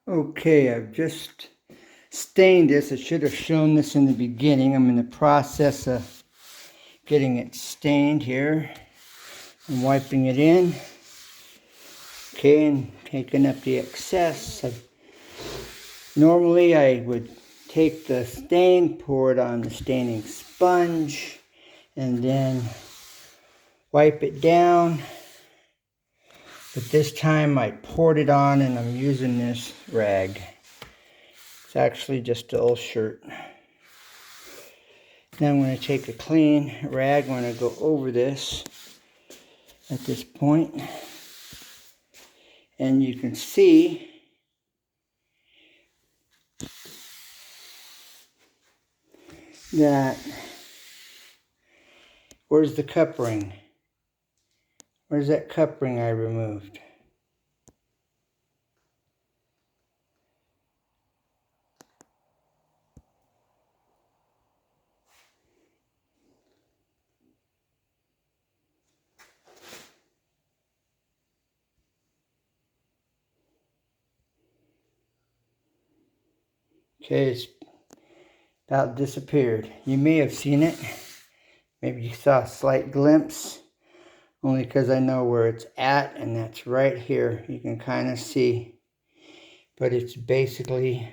Okay, I've just stained this. I should have shown this in the beginning. I'm in the process of getting it stained here. I'm wiping it in. Okay, and taking up the excess. Normally I would take the stain, pour it on the staining sponge, and then wipe it down. But this time I poured it on and I'm using this rag. It's actually just an old shirt. Now I'm going to take a clean rag. I'm going to go over this at this point. And you can see that, where's the cup ring? Where's that cup ring I removed? Okay, it's about disappeared. You may have seen it. Maybe you saw a slight glimpse. Only because I know where it's at, and that's right here. You can kind of see. But it's basically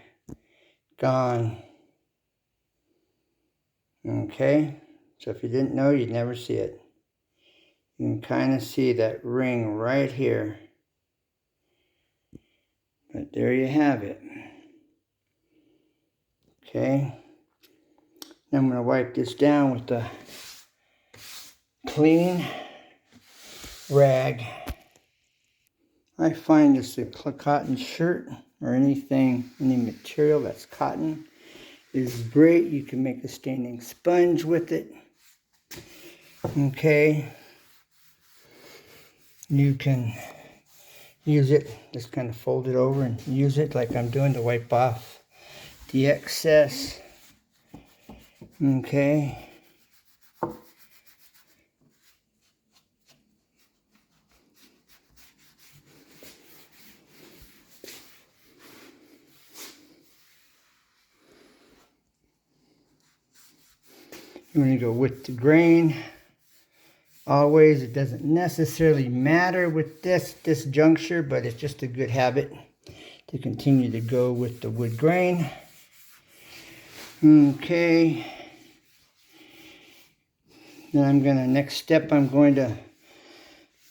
gone. Okay? So if you didn't know, you'd never see it. You can kind of see that ring right here. But there you have it. Okay? Now I'm going to wipe this down with the clean rag. I find this a cotton shirt or anything, any material that's cotton is great. You can make a staining sponge with it. Okay. You can use it, just kind of fold it over and use it like I'm doing to wipe off the excess. Okay. I'm going to go with the grain. Always, it doesn't necessarily matter with this juncture, but it's just a good habit to continue to go with the wood grain. Okay. Then next step, I'm going to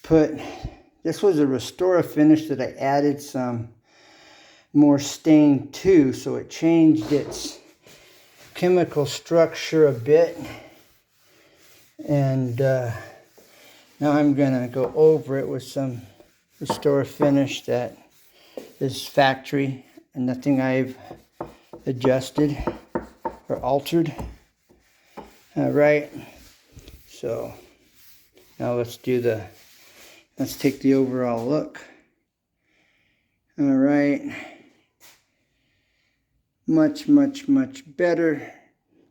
put, this was a Restore finish that I added some more stain to, so it changed its chemical structure a bit. And now I'm going to go over it with some Restore finish that is factory and nothing I've adjusted or altered. All right. So now let's take the overall look. All right. Much, much, much better.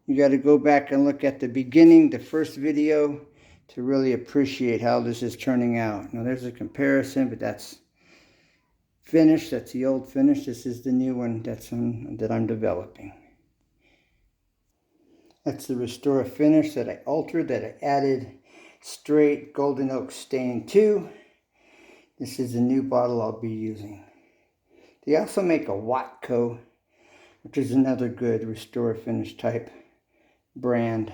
You got to go back and look at the beginning, the first video, to really appreciate how this is turning out. Now there's a comparison, but that's finished. That's the old finish. This is the new one that I'm developing. That's the Restore finish that I altered, that I added straight golden oak stain to. This is the new bottle I'll be using. They also make a Watco, which is another good Restore finish type brand.